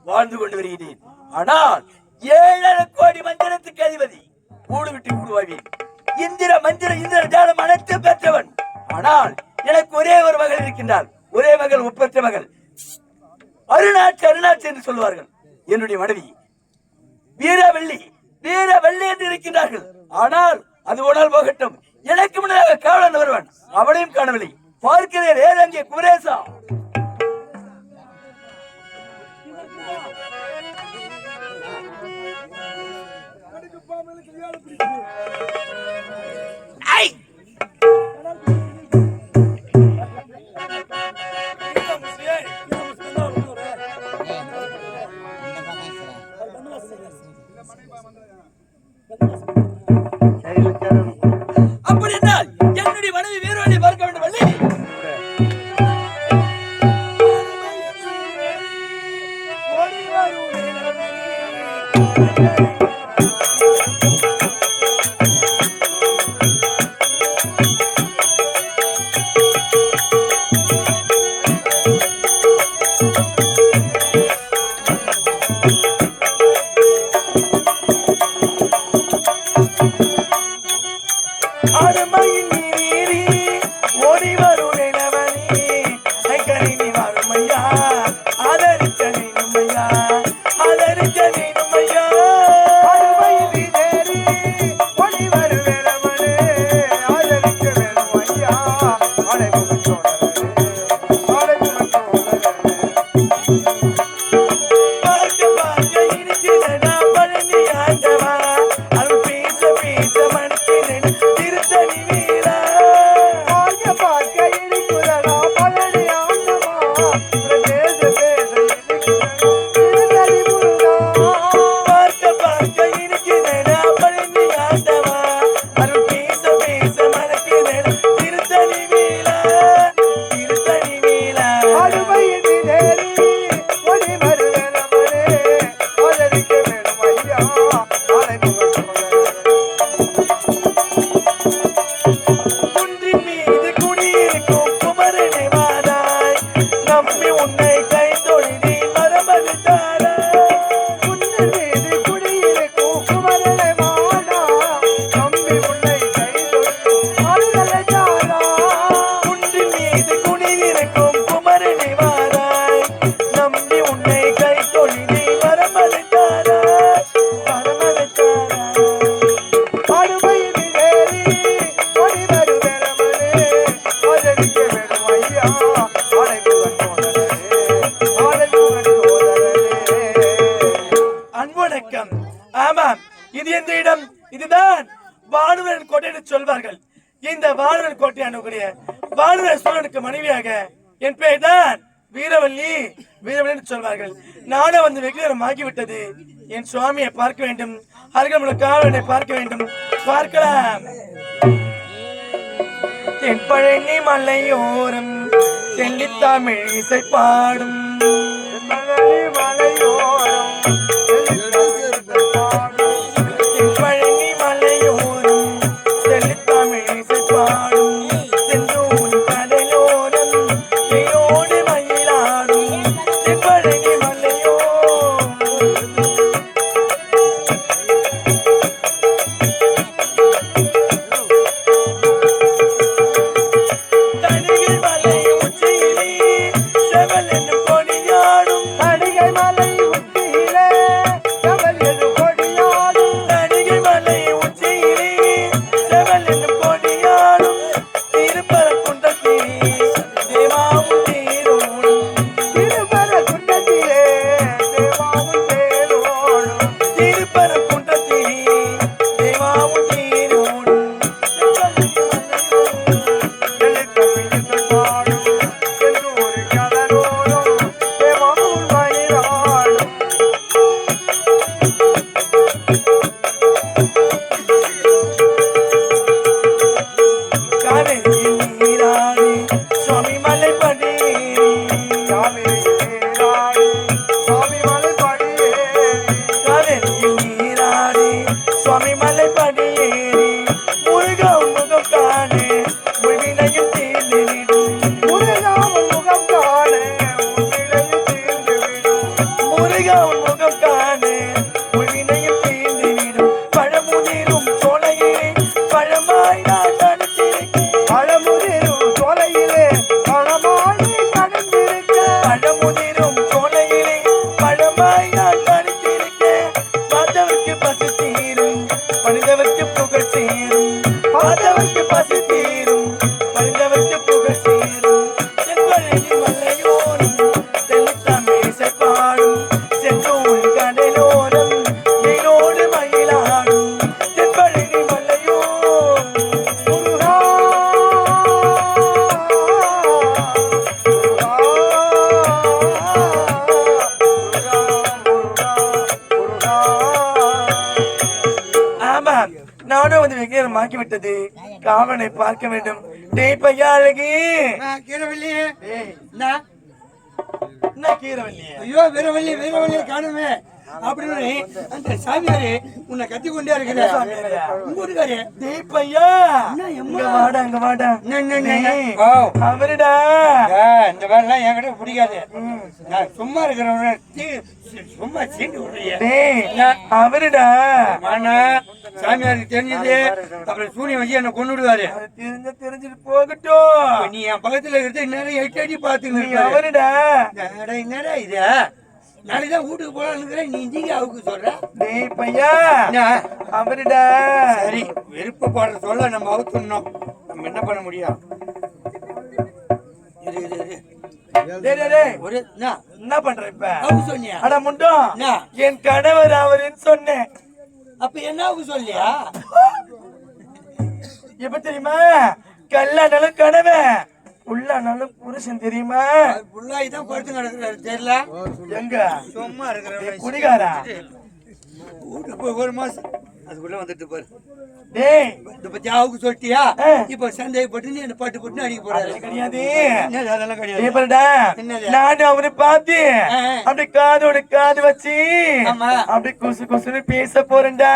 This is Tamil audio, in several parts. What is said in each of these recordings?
வாழ்ந்து கொண்டு வருகிறேன். ஆனால் 7 கோடி மந்திரத்துக்கு அதிபதி கூடு விட்டு கூடுவாவேன். இந்திர மந்திர இந்திர ஜாலம் அனைத்தும் பெற்றவன். ஆனால் எனக்கு ஒரே ஒரு மகள் இருக்கின்றாள். ஒரே மகள், ஒப்பற்ற மகள், அருணாட்சி. அருணாட்சி என்று சொல்வார்கள். என்னுடைய மனைவி வீரவள்ளி, வீரவள்ளி என்று இருக்கின்றார்கள். ஆனால் அது உடல் போகட்டும், எனக்கு முன்னதாக காவலன் வருவன், அவனையும் காணவில்லை. பார்க்கிறேன் ஏதங்கே குமரேசா. அப்படி என்றால் என்னுடைய மனைவி வீரவள்ளி பார்க்க வேண்டும். வள்ளி திருத்தணி வீரா வானவர் கோட்டை அணுகக்கூடிய வானவர் சோழனுக்கு மனைவியாக என் பெயர் தான் வீரவல்லி. வீரவல்லி சொல்வார்கள். நானும் வந்து வெகு நேரம் ஆகிவிட்டது. என் சுவாமியை பார்க்க வேண்டும். அருகமுள்ள காவலனை பார்க்க வேண்டும். பார்க்கலாம். தென்பழனி மலையோரம் தெல்லித்தமிழ் இசை பாடும் தென்பழனி மலையோரம் தெல்லித்தமிழ் இசை பாடும் செந்தூர் கடலோரம் தேயோடு மயிலாடும் தென்பழனி மலையோ தனிகள் மலை உச்சியிலே செவல் என்னும் கொடியாடும் தனிகை மலை உச்சியிலே செவல் என்னும் கொடியாடும் தனிகை மலை உச்சியிலே செவல் என்னும் கொடியாடும் திருப்பரங்குன்றத்திலே தேவாவும் தேரோடும் திருப்பரங்குன்றத்திலே தேவாவும் தேரோடும் திருப்பரங்குன்றத்திலே தேவாவும் தேரோடும் காவேரியில் நீராடி சுவாமி மலை படியேறி காவேரியில் நீராடி சுவாமி மலை படியேறி காவேரியில் நீராடி சுவாமி மலை படியேறி முருகா முகம் காணே முழுவினையும் தீர்ந்துவிடும் முருகா முகம் காணே முழுவினையும் தீர்ந்துவிடும் முருகா முகம் காணே முழுவினையும் தீர்ந்துவிடும் பழமுதிரும் சோலையிலே பழமாய் நான் தனித்திருக்கேன் பழமுதிரும் சோலையிலே பழமாய் தனித்திருக்கேன் பழமுதிரும் சோலையிலே பழமாய் நான் தனித்திருக்கேன் பார்த்தவர்க்கு பசி தீரும் பணிந்தவர்க்கு புகழ் சேரும் பார்த்தவர்க்கு பசி தீரும் பணிந்தவர்க்கு புகழ் சேரும் செம்பழனி மலையோரம் தெல்லித்தமிழ் இசை பாடும் செந்தூர் கடலோரம் நீரோடு மயிலாடும் தென்பழனி மலையோ முருகா ஆமாம், நானும் வந்து வெகு நேரம் ஆகிவிட்டது. காவலனை பார்க்க வேண்டும். டேய் பையா அழகி கீரவல்லி என்ன கீரவல்லி ஐயோ வீரவல்லி காணுமே அப்படின்னு அந்த சாமியாரு உன்னை கத்தி கொண்டே இருக்கிற உங்க வீட்டுக்காரு டேய் பையா இங்க வாடா அங்க வாடா அவருடா இந்த வேலைலாம் என்கிட்ட பிடிக்காது. நான் சும்மா இருக்கிறவன சும்மா சீண்டு விடுறிய அவருடா மானா சாமியாருக்கு தெரிஞ்சது அப்புறம் சூனியம் வச்சு என்ன கொண்டு விடுவாரு. தெரிஞ்சுட்டு போகட்டும். நீ என் பக்கத்துல இருக்கிறது இந்நேரம் எட்டி அடி பாத்துங்க அவருடா என்னடா இது நாளைக்குதான் வீட்டுக்கு போலான்னு நீ இந்திங்க அவுக்கு சொல்ற டேய் பையா அவருடா சரி விருப்பப்படுற சொல்ல நம்ம அவுத்துடணும். நம்ம என்ன பண்ண முடியும்? ஒரு என்ன பண்ற இப்ப அவுக்கு சொன்னியா? அட முண்டம் என் கணவர் அவருன்னு சொன்னேன். அப்ப என்ன அவுக்கு சொல்லியா? எப்ப தெரியுமா? கல்லானாலும் கணவன் உள்ளானாலும் புருஷன் தெரியுமா? புள்ளாய்தான் படுத்து நடக்கிறாரு தெரியல. எங்க சும்மா இருக்கிற குடிகாரா வீட்டுக்கு போய் ஒரு மாசம் அதுக்குள்ள வந்துட்டு பாரு. டேய் இத பத்தி அவுக்கு சொல்லிட்டியா? இப்ப சந்தேகப்பட்டு நீ என்ன பட்டு பட்டு அடிக்க போறாரு. கிடையாது அதெல்லாம் கிடையாது. என்னது நானும் அவரை பார்த்து அப்படி காதோட காது வச்சு அப்படி குசு குசுன்னு பேச போறேன்டா.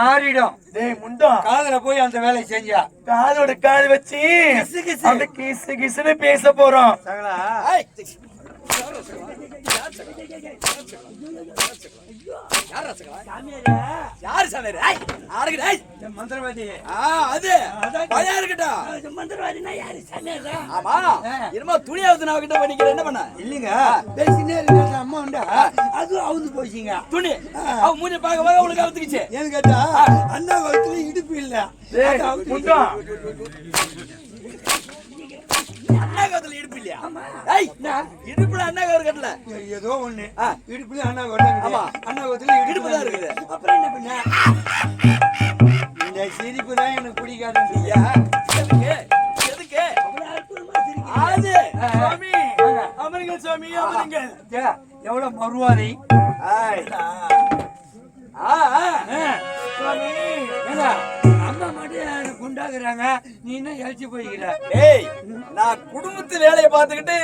ஆறிடும். டேய் முண்டம் காதல போய் அந்த வேலையை செஞ்சா காதோட காது வச்சு அப்படி கிசு கிசுன்னு பேச போறோம். யாரு சாமியாரு? மந்திரவாதி அது பயம் இருக்கட்டும். மந்திரவாதினா யாரு? சாமியாரா? ஆமா என்னமோ துணியாவது நான் கிட்ட பண்ணிக்கிறேன். என்ன பண்ண இல்லைங்க பேசினே இருக்க அம்மா உண்டா அது அவுந்து போச்சுங்க துணி அவ மூஞ்சி பார்க்க பார்க்க அவளுக்கு அவுத்துக்குச்சு. ஏன்னு கேட்டா அண்ணா வகுத்துல இடுப்பு இல்ல அண்ணா காலத்துல இடுப்பு இல்லையா? இடுப்புல அண்ணா கவர் கட்டல ஏதோ ஒண்ணு இடுப்புல அண்ணா கவர் அண்ணா வகுத்துல இடுப்பு தான் இருக்குது. அப்புறம் என்ன பண்ண? இந்த சிரிப்பு தான் எனக்கு பிடிக்காதுன்னு அமருங்கள் சுவாமி அமருங்கள். எவ்வளவு மறுவாதை சுவாமி ஏங்க, அம்மா மட்டும் குண்டாக்குறாங்க, நீ என்ன எழுச்சி போய்கிற? ஏய், நான் குடும்பத்து வேலையை பார்த்துக்கிட்டு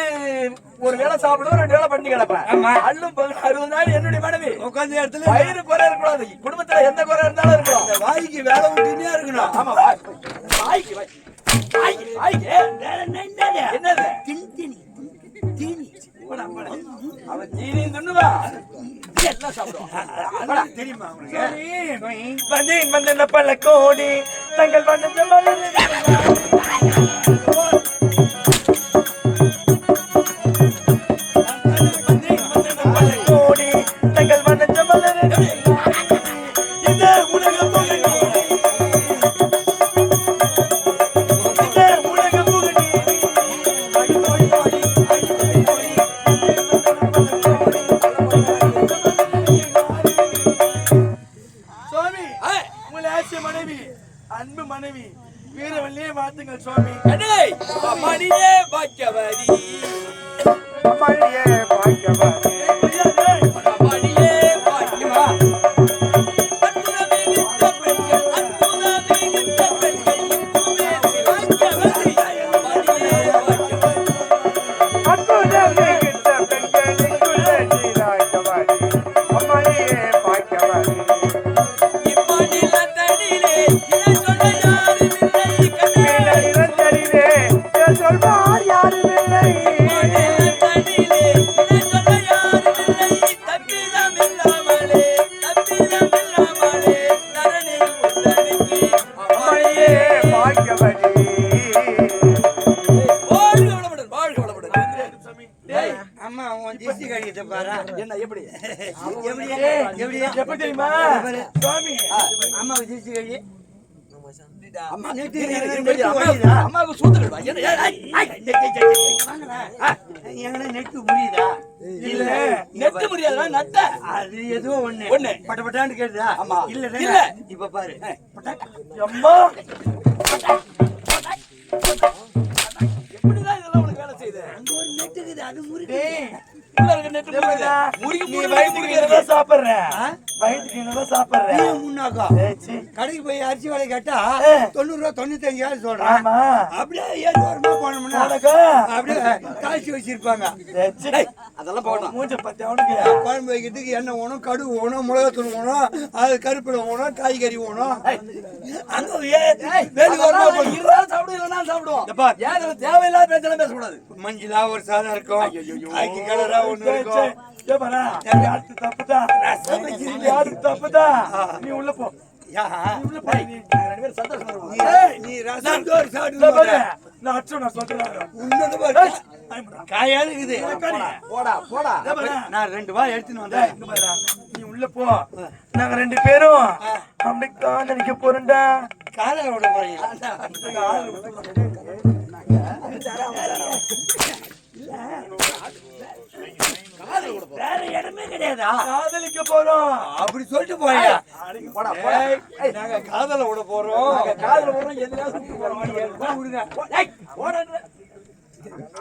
ஒரு வேலை சாப்பிடுவோம், 2 வேலை பண்ணி கிடப்பேன். ஆமா. அள்ளும் 60 நாள் என்னுடைய மனைவி உட்காந்த இடத்துல வயிறு குறை இருக்கக்கூடாது. குடும்பத்துல எந்த குறை இருந்தாலும் இருக்கணும். வாய்க்கு வேலை விட்டுனே இருக்கணும். ஆமா, வாய்க்கு என்னது அவன் தீனி துண்ணுவா எல்லாம் சாப்பிடுவான். தெரியுமா வந்தேன் வந்த பல கோடி தங்கள் வண்ண கோடி தங்கள் வண்ண மலர் இந்த உலகம் அன்பு மனைவி வீரவல்லியே வாழ்த்துங்கள் சுவாமி. மணியே பாக்கியவதி மணியே பாக்கியவதி மணியே பாக்கியவா அற்புதமே நித்த பெண்கள் அற்புதமே நித்த பெண்கள் இங்குமே சிவாக்கியவதி மணியே பாக்கியவதி அற்புதமே நித்த பெண்கள் இங்குமே சிவாக்கியவதி மணியே பாக்கியவதி சொல்வார் யாருமில்லை அம்மா உன் திஷ்டி கழியத்தை பாரு. என்ன எப்படி எப்படி தெரியுமா சுவாமி? அம்மாவுக்கு திஷ்டி கழி அம்மாவுக்கு சூத்துக்கிடுவா எங்கன்னா நெட்டு புரியுதா? இல்ல நெட்டு முடியாதுடா நட்ட அது ஏதோ ஒண்ணு பட்டப்பட்டான்னு கேட்டுதா? ஆமா. இல்ல இல்ல. இப்ப பாரு அம்மா எப்படிதான் இதெல்லாம் உனக்கு வேலை செய்யுது? அங்க ஒரு நெட்டு இருக்குது, அது முறிக்குது. டேய், உள்ள இருக்க நெட்டு முடியுது. முறிக்க நீ முடியல, வயிற்றுக்கு என்னதான் சாப்பிடுற? வயிற்றுக்கு என்னதான் சாப்பிடுற? நீ முன்னாக்கா ஏய், சீ. கடைக்கு போய் அரிசி வேலை கேட்டா ஆ. 90 ரூபா 95 சொல்றான். ஆமா. அப்படியே 7 வாரமா போனோம்னா உனக்கு? அப்படியே காய்ச்சி வச்சிருப்பாங்க. ஏய், சீ. அதெல்லாம் போடணும். மூஞ்ச பத்தி அவனுக்கு குழம்பு வைக்கிறதுக்கு எண்ணெய் வேணும், கடுகு வேணும், மிளகாத்தூள் வேணும், அது கருப்பிடம் வேணும், காய்கறி வேணும். அங்க வேலி ஓரமா போய் இருந்தாலும் சாப்பிடுவோம், இல்லைன்னா சாப்பிடுவோம். எப்பா? ஏன் இதுல தேவையில்லாத பேச்செல்லாம் பேசக்கூடாது. மஞ்சளா ஒரு சாதம் இருக்கும், காய்க்கு கலரா ஒண்ணு இருக்கும். அடுத்து தப்புதான் அடுத்து தப்புதான். நீ உள்ள போ. யா, நீ உள்ள போ. நீ ரெண்டு பேரும் சந்தோஷமா இருப்போம். நீ ரசம் சோறு இந்த சாப்பிட்டு பாரு, நான் அச்சு நான் சொல்றேன். உன்னது பாரு. காயா இருக்குது. போடா போடா. இந்த பாரு, நான் 2 வாய் எடுத்துன்னு டேய், வந்தேன். இங்க பாரு, நீ உள்ள போ. நாங்க 2 பேரும் அப்படியே காதலிக்க போறோம்டா. காலையில விட போறீங்க. வேற இடமே கிடையாதா? காதலிக்க போறோம். அப்படி சொல்லிட்டு போயா? போடா போடா. ஏய், நாங்க காதல விட போறோம். காதுல போடுறோம், எதுலயாவது சுத்தி போறோம். விடுங்க. ஏய், போடான்ற.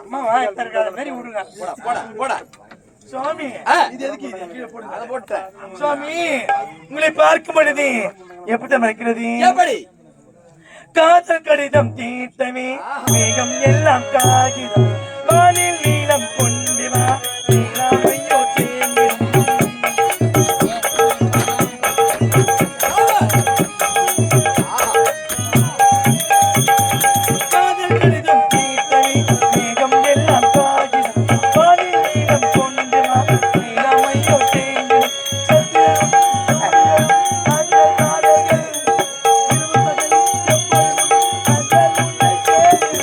அம்மா வாய் திறக்காத மாதிரி விடுங்க. போடா போடா போடா. சுவாமி, ஆ. இது எதுக்கு இது? கீழே போடுங்க. அதை போட்டேன். சுவாமி, உங்களை பார்க்கும் பொழுது எப்படி இருக்கிறது? எப்படி? காதல் கடிதம் தீர்த்தமே மேகம் எல்லாம் காகிதம் வானில் நீளம் கொண்டு வா நீலாமையோ தேங்கிடும். காதல் கடிதம் தீர்த்தமே மேகம் எல்லாம் காகிதம் வானில் நீளம் கொண்டு வா நீலாமையோ தேங்கிடும். சத்தியம் அந்த காதல்கள் இருபது எப்பொழுதும் அந்த உன்னை சேரும்.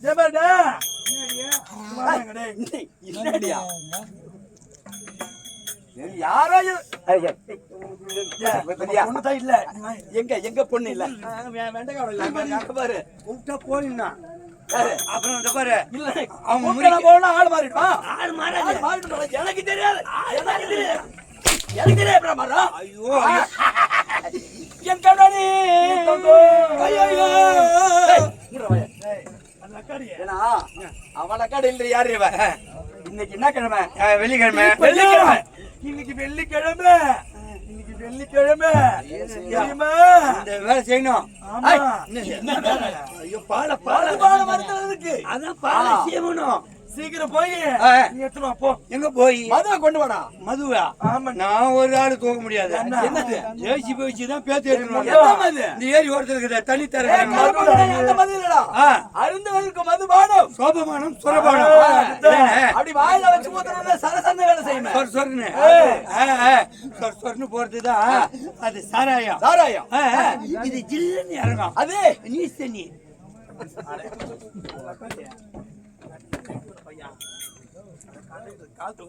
ஜெபடா என்னடியா யாராயும் ஒண்ணுதான் இல்ல எங்க பொண்ணு இல்ல வெண்டைக்காய் இல்ல பாரு கூப்பிட்டா போயின்னா யாரு? அப்புறம் இந்த பாரு இல்ல அவன் முறுக்கெல்லாம் போனா ஆள் மாறிடுவான். ஆள் மாறாது. ஆள் மாறிடுவான். எனக்கு தெரியாது எனக்கு தெரியாது பிரமாதம். ஐயோ என் கண்ணாடி ஐயோ ஏன்னா அவன் அக்காடு இல்ல யாரு இவ இன்னைக்கு என்ன கிழமை வெள்ளிக்கிழமை வெள்ளிக்கிழமை இன்னைக்கு வெள்ளிக்கிழமை தெரியுமா? இந்த வேலை செய்யணும் ஆமா ஐயோ பாலை பால மருந்துக்கு அதான் பாலை செய்யணும் சீக்கிரம் போய் ஆ. நீ எடுத்துட்டு வா, போ. எங்க போய் மதுவை கொண்டு வாடா மதுவா ஆமா. நான் ஒரு ஆளு தூக்க முடியாது என்னது? ஜேசிபி வச்சுதான் பேத்து எடுத்துட்டு என்ன வரணும். மது? இந்த ஏரி ஓரத்துல இருக்கிற தண்ணி தர அந்த மது இல்லடா அருந்தவனுக்கு மது பானம் சோபமானம் சுரபானம் அப்படி வாயில வச்சு ஊத்துறதுல சரசந்த வேலை செய்யுமே சொர் சொர்னு சொர் சொர்னு போறதுதான் அது சாராயம் சாராயம் இது ஜில்லுன்னு இறங்கும் அது நீஸ் தண்ணி காத்து